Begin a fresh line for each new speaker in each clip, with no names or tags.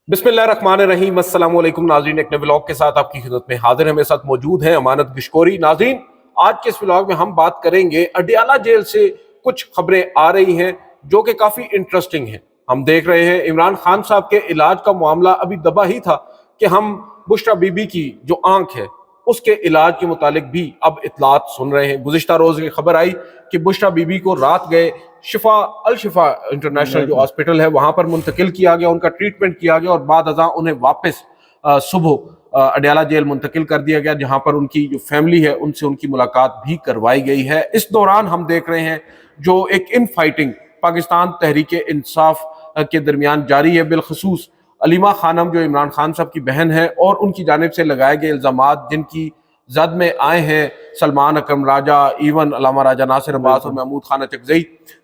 बिस्मिल्लाहिर्रहमानिर्रहीम। अस्सलाम वालेकुम नाज़रीन, एक नए व्लॉग के साथ आपकी खिदमत में हाजिर है। मेरे साथ मौजूद हैं अमानत गिशकोरी। नाज़रीन, आज के इस व्लॉग में हम बात करेंगे अडियाला जेल से कुछ खबरें आ रही हैं जो कि काफ़ी इंटरेस्टिंग हैं। हम देख रहे हैं इमरान खान साहब के इलाज का मामला अभी दबा ही था कि हम बुशरा बीबी की जो आंख है उसके इलाज के मुतालिक भी अब इतलात सुन रहे हैं। गुज़िश्ता रोज़ की खबर आई कि बुशरा बीबी को रात गए शिफा अल शिफा इंटरनेशनल जो हॉस्पिटल है वहां पर मुंतकिल किया गया, उनका ट्रीटमेंट किया गया और बाद अज़ां उन्हें वापस सुबह अडियाला जेल मुंतकिल कर दिया गया, जहां पर उनकी जो फैमिली है उनसे उनकी मुलाकात भी करवाई गई है। इस दौरान हम देख रहे हैं जो एक इन फाइटिंग पाकिस्तान तहरीक इंसाफ के दरमियान जारी है, बिलखसूस अलीमा खानम जो इमरान खान साहब की बहन है और उनकी जानिब से लगाए गए इल्ज़ामात जिनकी जद में आए हैं सलमान अकरम राजा, इवन अलामा राजा नासिर अब्बास और महमूद खान अचकज़ई,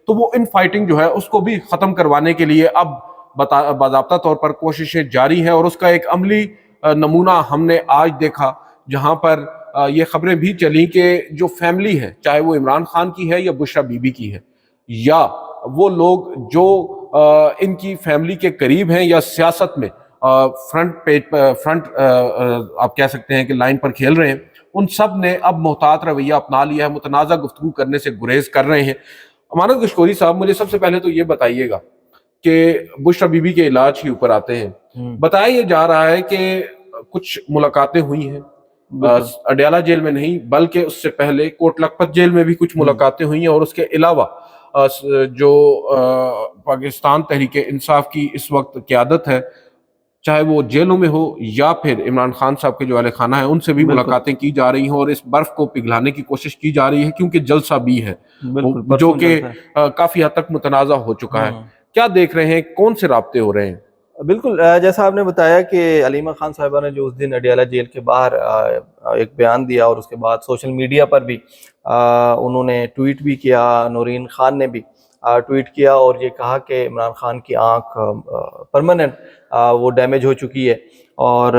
तो वो इन फाइटिंग जो है उसको भी ख़त्म करवाने के लिए अब बाज़ाब्ता तौर पर कोशिशें जारी हैं। और उसका एक अमली नमूना हमने आज देखा, जहाँ पर ये खबरें भी चली कि जो फैमिली है, चाहे वो इमरान खान की है या बुशरा बीबी की है या वो लोग जो इनकी फैमिली के करीब हैं या सियासत में फ्रंट आप कह सकते हैं कि लाइन पर खेल रहे हैं, उन सब ने अब मोहतात रवैया अपना लिया है, मुतनाज़ा गुफ्तगू करने से गुरेज कर रहे हैं। अमानत गिशकोरी साहब, मुझे सबसे पहले तो ये बताइएगा कि बुशरा बीबी के इलाज के ऊपर आते हैं। बताया ये जा रहा है कि कुछ मुलाकातें हुई हैं अडियाला जेल में नहीं बल्कि उससे पहले कोट लखपत जेल में भी कुछ मुलाकातें हुई हैं और उसके अलावा जो पाकिस्तान तहरीक इंसाफ की इस वक्त क़यादत है, चाहे वो जेलों में हो या फिर इमरान खान साहब के जो अहले खाना है उनसे भी मुलाकातें की जा रही हैं और इस बर्फ को पिघलाने की कोशिश की जा रही है, क्योंकि जलसा भी है जो कि काफी हद तक मुतनाज़ा हो चुका है। क्या देख रहे हैं, कौन से राब्ते हो रहे हैं?
बिल्कुल, जैसा आपने बताया कि अलीमा खान साहिबा ने जो उस दिन अडियाला जेल के बाहर एक बयान दिया और उसके बाद सोशल मीडिया पर भी उन्होंने ट्वीट भी किया, नूरीन खान ने भी ट्वीट किया और ये कहा कि इमरान खान की आंख परमानेंट वो डैमेज हो चुकी है और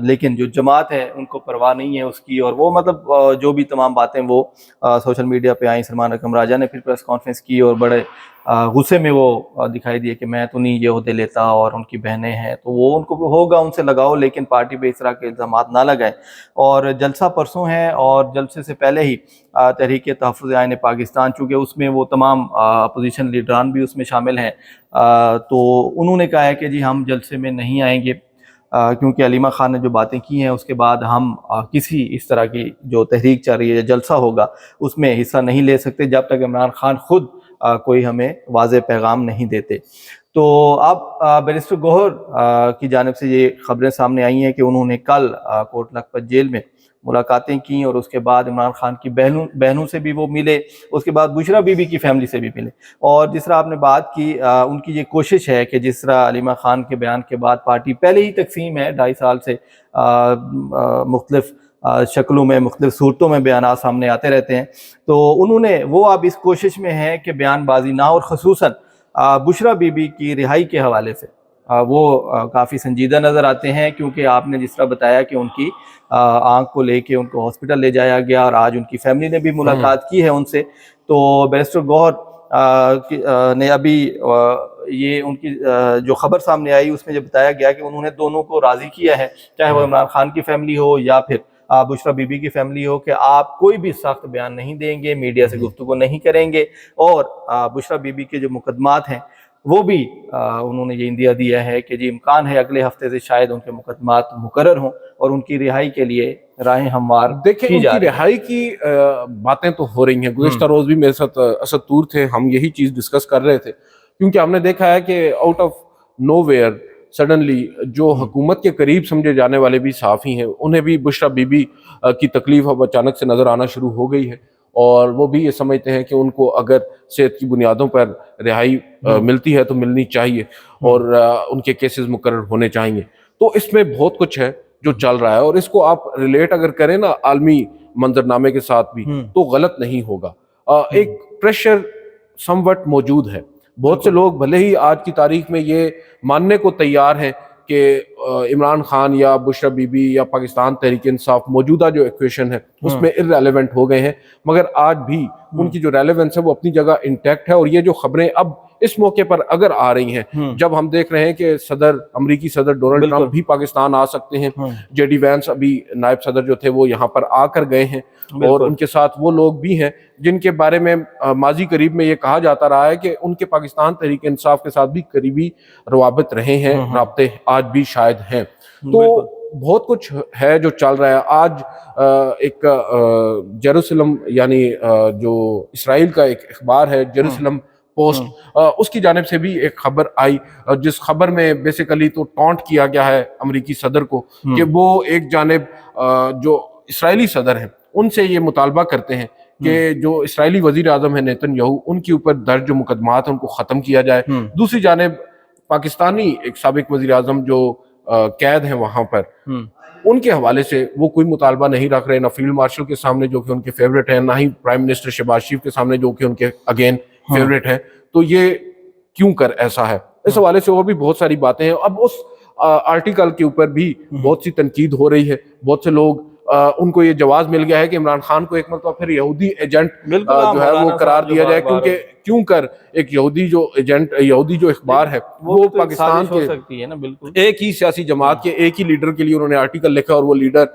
लेकिन जो जमात है उनको परवाह नहीं है उसकी, और वो मतलब जो भी तमाम बातें वो सोशल मीडिया पे आई। सलमान अकरम राजा ने फिर प्रेस कॉन्फ्रेंस की और बड़े गुस्से में वो दिखाई दिए कि मैं तो नहीं ये ओहदे लेता और उनकी बहनें हैं तो वो उनको होगा उनसे लगाओ, लेकिन पार्टी पे इस तरह के इल्ज़ामात ना लगाएं। और जलसा परसों है और जलसे से पहले ही तहरीक तहफ़्फ़ुज़ आईन पाकिस्तान, चूँकि उसमें वो तमाम अपोजिशन लीडरान भी उसमें शामिल हैं, तो उन्होंने कहा है कि जी हम जलसे में नहीं आएंगे क्योंकि अलीमा खान ने जो बातें की हैं उसके बाद हम किसी इस तरह की जो तहरीक चल रही है, जलसा होगा, उसमें हिस्सा नहीं ले सकते जब तक इमरान खान खुद कोई हमें वाज़ेह पैगाम नहीं देते। तो अब बैरिस्टर गौहर की जानिब से ये खबरें सामने आई हैं कि उन्होंने कल कोट लखपत जेल में मुलाकातें की और उसके बाद इमरान खान की बहनों से भी वो मिले, उसके बाद बुशरा बीबी की फैमिली से भी मिले। और जिस तरह आपने बात की, उनकी ये कोशिश है कि जिस तरह अलीमा खान के बयान के बाद पार्टी पहले ही तकसीम है, 2.5 साल से मुख्तलिफ शक्लों में मुख्तलिफ सूरतों में बयान सामने आते रहते हैं, तो उन्होंने वो अब इस कोशिश में है कि बयानबाजी ना, और ख़ुसूसन बुशरा बीबी की रिहाई के हवाले से वो काफ़ी संजीदा नज़र आते हैं, क्योंकि आपने जिस तरह बताया कि उनकी आंख को लेके उनको हॉस्पिटल ले जाया गया और आज उनकी फैमिली ने भी मुलाकात की है उनसे। तो बैरिस्टर गौहर ने अभी ये उनकी जो खबर सामने आई उसमें जब बताया गया कि उन्होंने दोनों को राज़ी किया है, चाहे वो इमरान खान की फैमिली हो या फिर बुशरा बीबी की फैमिली हो, कि आप कोई भी सख्त बयान नहीं देंगे, मीडिया से गुफ्तगू नहीं करेंगे, और बुशरा बीबी के जो मुकदमात हैं वो भी उन्होंने ये इंदिया दिया है कि जी इम्कान है अगले हफ्ते से शायद उनके मुकदमात मुकर्रर हों और उनकी रिहाई के लिए राहें हमवार
देखिए, उनकी रिहाई की बातें तो हो रही हैं। गुज़िश्ता रोज भी मेरे साथ असद तूर थे, हम यही चीज़ डिस्कस कर रहे थे, क्योंकि हमने देखा है कि आउट ऑफ नोवेयर सडनली जो हुकूमत के करीब समझे जाने वाले भी सहाफ़ी हैं उन्हें भी बुशरा बीबी की तकलीफ अब अचानक से नज़र आना शुरू हो गई है और वो भी ये समझते हैं कि उनको अगर सेहत की बुनियादों पर रिहाई मिलती है तो मिलनी चाहिए और उनके केसेस मुकर्रर होने चाहिए। तो इसमें बहुत कुछ है जो चल रहा है और इसको आप रिलेट अगर करें ना आलमी मंजरनामे के साथ भी तो गलत नहीं होगा। एक प्रेशर समवट मौजूद है। बहुत से लोग भले ही आज की तारीख में ये मानने को तैयार हैं कि इमरान खान या बुशरा बीबी या पाकिस्तान तहरीक इंसाफ मौजूदा जो इक्वेशन है उसमें इररेलेवेंट हो गए हैं, मगर आज भी उनकी जो रेलेवेंस है वो अपनी जगह इंटैक्ट है। और ये जो खबरें अब اس موقع پر اگر آ رہی ہیں، جب ہم دیکھ رہے ہیں کہ امریکی صدر ڈونلڈ ٹرمپ بھی پاکستان آ سکتے ہیں، جے ڈی وینس ابھی نائب صدر جو تھے وہ یہاں پر آ کر گئے ہیں، اور ان کے ساتھ وہ لوگ بھی ہیں جن کے بارے میں ماضی قریب میں یہ کہا جاتا رہا ہے کہ ان کے پاکستان تحریک انصاف کے ساتھ بھی قریبی روابط رہے ہیں، رابطے آج بھی شاید ہیں۔ تو بہت کچھ ہے جو چل رہا ہے آج۔ ایک جیروسلم یعنی جو اسرائیل کا ایک اخبار ہے جیروسلم پوسٹ، اس کی جانب سے بھی ایک خبر آئی، جس خبر میں بیسیکلی تو ٹونٹ کیا گیا ہے امریکی صدر کو کہ وہ ایک جانب جو اسرائیلی صدر ہیں ان سے یہ مطالبہ کرتے ہیں کہ جو اسرائیلی وزیر اعظم ہیں نیتن یاہو، ان کے اوپر درج جو مقدمات ہیں ان کو ختم کیا جائے۔ دوسری جانب پاکستانی ایک سابق وزیر اعظم جو قید ہیں وہاں پر، ان کے حوالے سے وہ کوئی مطالبہ نہیں رکھ رہے، نہ فیلڈ مارشل کے سامنے جو کہ ان کے فیوریٹ ہیں، نہ ہی پرائم منسٹر شہباز شریف کے سامنے جو کہ ان کے اگین فیوریٹ ہیں۔ تو یہ کیوں کر ایسا ہے؟ اس حوالے سے اور بھی بہت ساری باتیں ہیں۔ اب اس آرٹیکل کے اوپر بھی بہت سی تنقید ہو رہی ہے، بہت سے لوگ ان کو یہ جواز مل گیا ہے کہ عمران خان کو ایک مرتبہ پھر یہودی ایجنٹ جو ہے وہ قرار دیا جائے، کیونکہ کیوں کر ایک یہودی جو ایجنٹ، یہودی جو اخبار ہے وہ پاکستان کے ایک ہی سیاسی جماعت کے ایک ہی لیڈر کے لیے انہوں نے آرٹیکل لکھا اور وہ لیڈر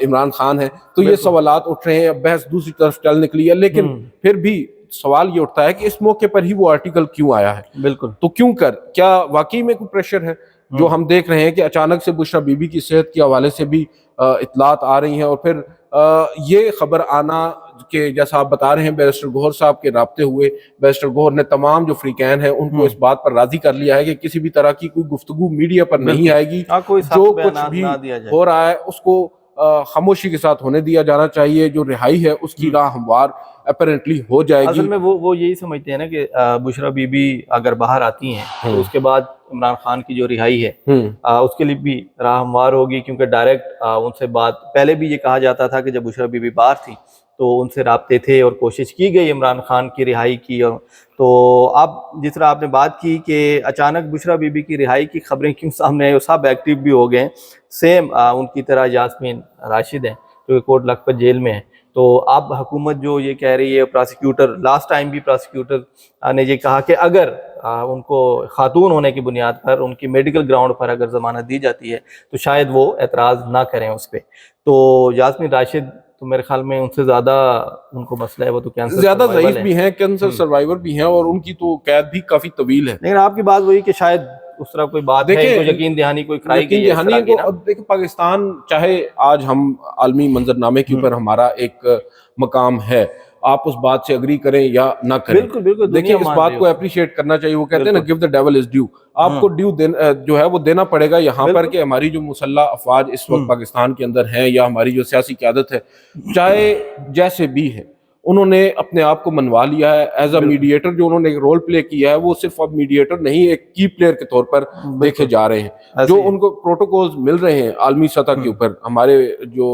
عمران خان ہے۔ تو یہ سوالات اٹھ رہے ہیں، اب بحث دوسری طرف چل نکلی ہے، لیکن پھر بھی سوال یہ اٹھتا ہے کہ اس موقع پر ہی وہ آرٹیکل کیوں آیا ہے؟ بالکل، تو کیوں کر، کیا واقعی میں کوئی پریشر ہے؟ جو ہم دیکھ رہے ہیں کہ اچانک سے بشرا بی بی کی صحت کے حوالے سے بھی اطلاعات آ رہی ہیں، اور پھر یہ خبر آنا کہ جیسا آپ بتا رہے ہیں بیرسٹر گوہر صاحب کے رابطے ہوئے، بیرسٹر گوہر نے تمام جو فریقین ہیں ان کو اس بات پر راضی کر لیا ہے کہ کسی بھی طرح کی کوئی گفتگو میڈیا پر نہیں آئے گی، جو کچھ بھی ہو رہا ہے اس کو خاموشی کے ساتھ ہونے دیا جانا چاہیے، جو رہائی ہے اس کی راہ ہموار اپیرنٹلی ہو جائے گی۔
اصل میں وہ یہی سمجھتے ہیں نا کہ بشرا بی بی اگر باہر آتی ہیں تو اس کے بعد عمران خان کی جو رہائی ہے اس کے لیے بھی راہ ہموار ہوگی، کیونکہ ڈائریکٹ ان سے بات، پہلے بھی یہ کہا جاتا تھا کہ جب بشرا بی بی باہر تھی تو ان سے رابطے تھے اور کوشش کی گئی عمران خان کی رہائی کی۔ اور تو اب جس طرح آپ نے بات کی کہ اچانک بشرا بی بی کی رہائی کی خبریں کیوں سامنے آئی، اور سب ایکٹیو بھی ہو گئے، سیم ان کی طرح یاسمین راشد ہیں جو کہ کوٹ لکھپت جیل میں ہیں۔ تو اب حکومت جو یہ کہہ رہی ہے، پراسیکیوٹر لاسٹ ٹائم بھی پراسیکیوٹر نے یہ کہا کہ اگر ان کو خاتون ہونے کی بنیاد پر ان کی میڈیکل گراؤنڈ پر اگر ضمانت دی جاتی ہے تو شاید وہ اعتراض نہ کریں اس پہ۔ تو یاسمین راشد تو میرے خیال میں ان سے زیادہ ان کو مسئلہ ہے، وہ تو کینسر
زیادہ ضعیف بھی ہیں، کینسر سروائیور بھی ہیں، اور ان کی تو قید بھی کافی طویل ہے۔
لیکن آپ کی بات وہی کہ شاید اس طرح کوئی بات ہے تو یقین دہانی کوئی کرائی گئی ہے۔
اب دیکھیں پاکستان، چاہے آج ہم عالمی منظرنامے کے اوپر ہمارا ایک مقام ہے، آپ اس بات سے اگری کریں یا نہ کریں، دیکھیں اس بات کو اپریشیٹ کرنا چاہیے۔ وہ کہتے ہیں نا give the devil is due، آپ کو ڈیو جو ہے وہ دینا پڑے گا یہاں پر کہ ہماری جو مسلح افواج اس وقت پاکستان کے اندر ہیں یا ہماری جو سیاسی قیادت ہے، چاہے جیسے بھی ہے، انہوں نے اپنے آپ کو منوا لیا ہے ایز اے میڈیٹر۔ جو انہوں نے رول پلے کیا ہے وہ صرف اب میڈیٹر نہیں، ایک کی پلیئر کے طور پر دیکھے جا رہے ہیں۔ جو ان کو پروٹوکولز مل رہے ہیں عالمی سطح کے اوپر، ہمارے جو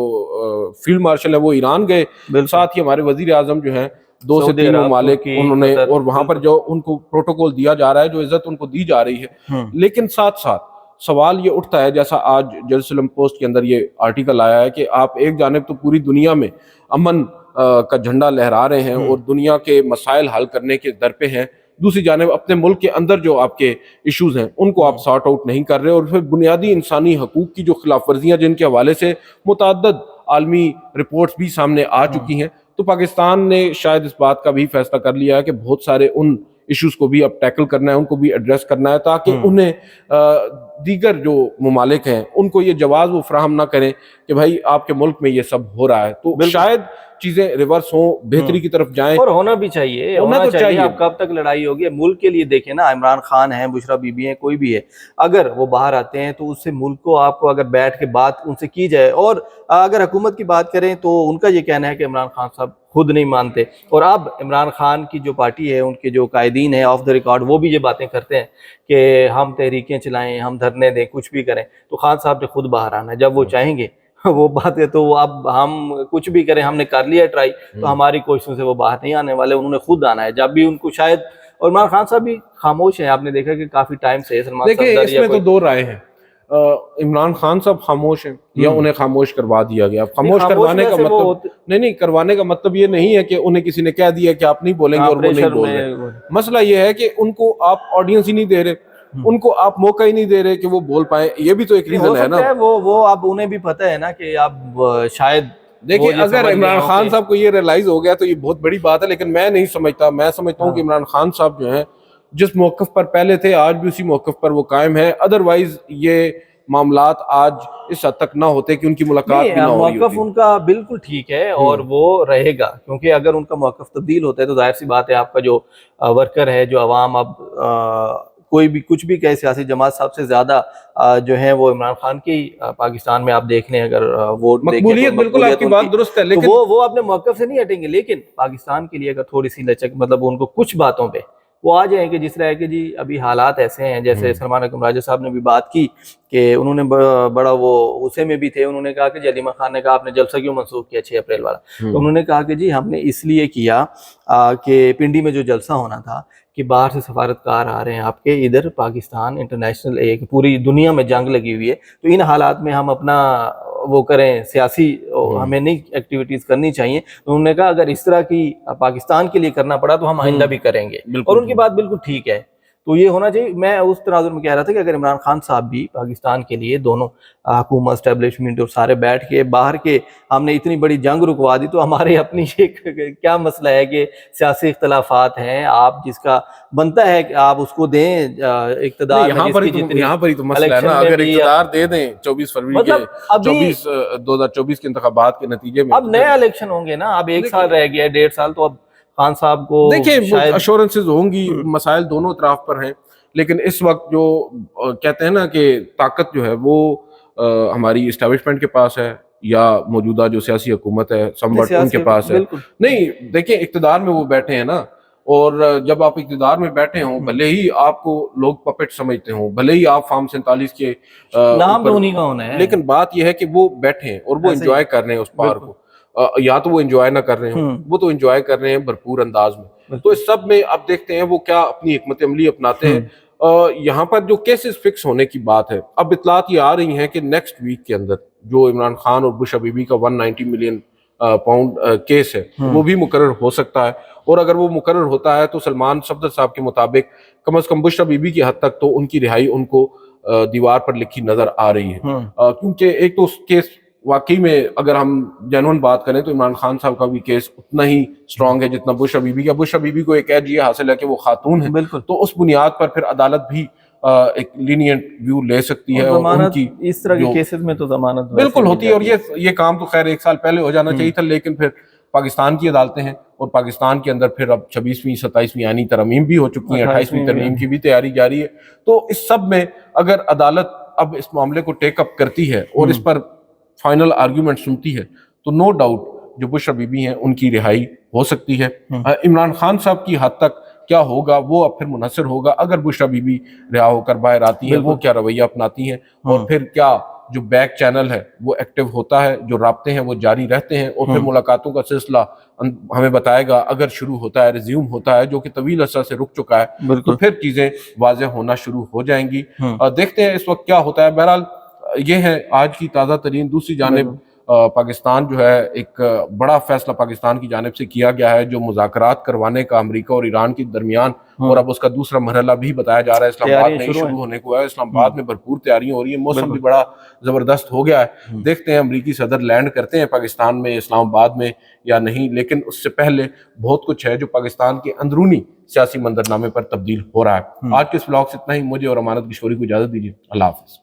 فیلڈ مارشل ہیں وہ ایران گئے، ساتھ ہی ہمارے وزیر اعظم جو ہیں 2 سے 3 ممالک انہوں نے، اور وہاں پر جو ان کو پروٹوکول دیا جا رہا ہے، جو عزت ان کو دی جا رہی ہے۔ لیکن ساتھ ساتھ سوال یہ اٹھتا ہے، جیسا آج جیروسلم پوسٹ کے اندر یہ آرٹیکل آیا ہے کہ آپ ایک جانب تو پوری دنیا میں امن کا جھنڈا لہرا رہے ہیں اور دنیا کے مسائل حل کرنے کے در پہ ہیں، دوسری جانب اپنے ملک کے اندر جو آپ کے ایشوز ہیں ان کو آپ سارٹ آؤٹ نہیں کر رہے، اور پھر بنیادی انسانی حقوق کی جو خلاف ورزیاں جن کے حوالے سے متعدد عالمی رپورٹس بھی سامنے آ چکی ہیں۔ تو پاکستان نے شاید اس بات کا بھی فیصلہ کر لیا ہے کہ بہت سارے ان ایشوز کو بھی اب ٹیکل کرنا ہے، ان کو بھی ایڈریس کرنا ہے، تاکہ انہیں دیگر جو ممالک ہیں ان کو یہ جواز وہ فراہم نہ کریں کہ بھائی آپ کے ملک میں یہ سب ہو رہا ہے۔ تو شاید چیزیں ریورس ہوں، بہتری کی طرف جائیں،
اور ہونا بھی چاہیے، ہونا چاہیے۔ اب کب تک لڑائی ہوگی؟ ملک کے لیے دیکھیں نا، عمران خان ہیں، بشرا بی بی ہیں، کوئی بھی ہے، اگر وہ باہر آتے ہیں تو اس سے ملک کو، آپ کو اگر بیٹھ کے بات ان سے کی جائے، اور اگر حکومت کی بات کریں تو ان کا یہ کہنا ہے کہ عمران خان صاحب خود نہیں مانتے، اور اب عمران خان کی جو پارٹی ہے، ان کے جو قائدین ہیں آف دا ریکارڈ، وہ بھی یہ باتیں کرتے ہیں کہ ہم تحریکیں چلائیں، ہم دھرنے دیں، کچھ بھی کریں۔ تو خان صاحب نے خود باہر آنا ہے جب وہ چاہیں گے، وہ بات ہے۔ تو اب ہم کچھ بھی کریں، ہم نے کر لیا ٹرائی، تو ہماری کوششوں سے وہ باہر نہیں آنے والے، انہوں نے خود آنا ہے جب بھی ان کو شاید۔ اور عمران خان صاحب بھی خاموش ہیں، آپ نے دیکھا کہ کافی ٹائم سے
دیکھیں اس میں تو 2 رائے ہیں۔ इमरान खान साहब खामोश हैं या उन्हें खामोश करवा दिया गया? खामोश करवाने का
वैसे वो
मतलब नहीं, करवाने का मतलब ये नहीं है कि उन्हें किसी ने कह दिया कि आप नहीं बोलेंगे और वो नहीं
प्रेशर
बोल रहे।
में
मसला ये है कि उनको आप ऑडियंस ही नहीं दे रहे, उनको आप मौका ही नहीं दे रहे कि वो बोल पाए। ये भी तो एक
हो
रीजन है
सकता
ना।
है वो अब उन्हें भी पता है ना कि अब शायद
देखिए,
वो ये
अगर
समझ गए
इमरान
हों
खान
कि
साहब को ये रियलाइज हो गया तो ये बहुत बड़ी बात है, लेकिन मैं नहीं समझता। मैं समझता हूँ कि इमरान खान साहब जो हैं जिस मौक़िफ़ पर पहले थे आज भी उसी मौक़िफ़ पर वो कायम है। अदरवाइज ये मामलात आज इस हद तक ना होते कि उनकी मुलाकात भी ना हो रही
मौक़िफ़
होती।
उनका बिल्कुल ठीक है और वो रहेगा, क्योंकि अगर उनका मौक़िफ़ तब्दील होता है तो जाहिर सी बात है आपका जो वर्कर है, जो अवाम अब कोई भी कुछ भी कहे, सियासी जमात साहब से ज़्यादा जो है वो इमरान खान की पाकिस्तान में आप देख लें, अगर वोट देखें
मकबूलियत,
तो
बिल्कुल
मकबूलियत
आपकी बात
उनकी,
दुरुस्त है,
तो
लेकिन
वो अपने मौक़िफ़ से नहीं हटेंगे। लेकिन पाकिस्तान के लिए अगर थोड़ी सी लचक, मतलब उनको कुछ बातों पे वो आ जाएंगे, जिस तरह के जी अभी हालात ऐसे हैं, जैसे सलमान अकरम राजा साहब ने भी बात की कि उन्होंने बड़ा वो गुस्से में भी थे। उन्होंने कहा कि जी अलीमा खान ने कहा आपने जलसा क्यों मंसूख किया 6 अप्रैल वाला, तो उन्होंने कहा कि जी हमने इसलिए किया कि पिंडी में जो जलसा होना था कि बाहर से सफारतकार आ रहे हैं आपके, इधर पाकिस्तान इंटरनेशनल, एक पूरी दुनिया में जंग लगी हुई है, तो इन हालात में हम अपना वो करें सियासी, हमें नहीं एक्टिविटीज़ करनी चाहिए। तो उन्होंने कहा अगर इस तरह की पाकिस्तान के लिए करना पड़ा तो हम आइंदा भी करेंगे, और उनकी बात बिल्कुल ठीक है। तो ये होना चाहिए। मैं उस तनाजुर में कह रहा था कि अगर इमरान खान साहब भी पाकिस्तान के लिए, दोनों हुकूमत, एस्टेब्लिशमेंट और सारे बैठ के बाहर के, हमने इतनी बड़ी जंग रुकवा दी, तो हमारे अपनी एक क्या मसला है कि सियासी इख्तलाफात हैं, आप जिसका बनता है कि आप उसको दें इक़्तिदार में,
यहाँ पर ही तो मसला है ना। अगर इक़्तिदार दे दें 24 फरवरी के,
मतलब अभी
2024 के इंतखाबात के नतीजे में,
अब नए इलेक्शन होंगे ना, अब 1 साल रह गया है, 1.5 साल, तो अब खान साहब को
देखिए
शायद
अश्योरेंसेज होंगी, मसाइल दोनों तरफ पर हैं, लेकिन इस वक्त जो कहते हैं ना कि ताकत जो है वो हमारी इस्टेब्लिशमेंट के पास है या मौजूदा जो सियासी हुकूमत है समवट उनके पास है। नहीं, देखिए इक़्तिदार में वो बैठे हैं ना, और जब आप इक़्तिदार में बैठे हों, भले ही आपको लोग पपेट समझते हों, भले ही आप फार्म 47 के
नाम तो उन्हीं का होना है,
लेकिन बात यह है कि वो बैठे हैं और वो एंजॉय कर रहे हैं उस पार को। या तो वो एंजॉय ना कर रहे हो, वो तो एंजॉय कर रहे हैं भरपूर अंदाज में। तो इस सब में अब देखते हैं वो क्या अपनी हिकमत अमली अपनाते हैं। यहाँ पर जो केसेस फिक्स होने की बात है, अब इतलात ये आ रही हैं कि नेक्स्ट वीक के अंदर जो इमरान खान और बुश बीबी का 190 मिलियन पाउंड केस है वो भी मुकर्रर हो सकता है, और अगर वो मुकर्रर होता है तो सलमान सफदर साहब के मुताबिक कम अज कम बुश बीबी की हद तक तो उनकी रिहाई उनको दीवार पर लिखी नजर आ रही है। क्योंकि एक तो केस वाकई में अगर हम जेन्युइन बात करें तो इमरान खान साहब का भी केस उतना ही स्ट्रांग है जितना बुश बीबी का। बुश बीबी को एक एज ये हासिल है कि वो खातून है, तो उस बुनियाद पर फिर अदालत भी एक लीनियंट व्यू ले सकती है, और उनकी
इस तरह के केसेस में तो जमानत
बिल्कुल होती है। और ये काम तो खैर 1 साल पहले हो जाना चाहिए था, लेकिन फिर पाकिस्तान की अदालतें हैं और पाकिस्तान के अंदर फिर अब 26वीं 27वीं यानी तरमीम भी हो चुकी है, 28वीं तरमीम की भी तैयारी जारी है। तो इस सब में अगर अदालत अब इस मामले को टेकअप करती है और इस पर फाइनल आर्ग्यूमेंट सुनती है तो नो डाउट जो बुश बीबी हैं उनकी रिहाई हो सकती है। इमरान खान साहब की हद तक क्या होगा वो अब फिर मुनसर होगा, अगर बुश बीबी रिहा होकर बाहर आती हैं वो क्या रवैया अपनाती हैं, और फिर क्या जो बैक चैनल है वो एक्टिव होता है, जो राब्ते हैं वो जारी रहते हैं, और फिर मुलाकातों का सिलसिला हमें बताएगा अगर शुरू होता है, रिज्यूम होता है, जो कि तवील अर्सा से रुक चुका है, तो फिर चीजें वाज़ेह होना शुरू हो जाएंगी। देखते हैं इस वक्त क्या होता है। बहरहाल ये है आज की ताज़ा तरीन। दूसरी जानिब पाकिस्तान जो है एक बड़ा फैसला पाकिस्तान की जानिब से किया गया है जो मुज़ाकरात करवाने का अमेरिका और ईरान के दरमियान, और अब उसका दूसरा मरहला भी बताया जा रहा है इस्लामाबाद में शुरू होने को है। इस्लामाबाद में भरपूर तैयारियां हो रही है, मौसम भी बड़ा जबरदस्त हो गया है। देखते हैं अमेरिकी सदर लैंड करते हैं पाकिस्तान में, इस्लामाबाद में या नहीं, लेकिन उससे पहले बहुत कुछ है जो पाकिस्तान के अंदरूनी सियासी मंजरनामे पर तब्दील हो रहा है। आज के इस व्लॉग से इतना ही। मुझे और अमानत किशोरी को इजाजत दीजिए। अल्लाह हाफिज।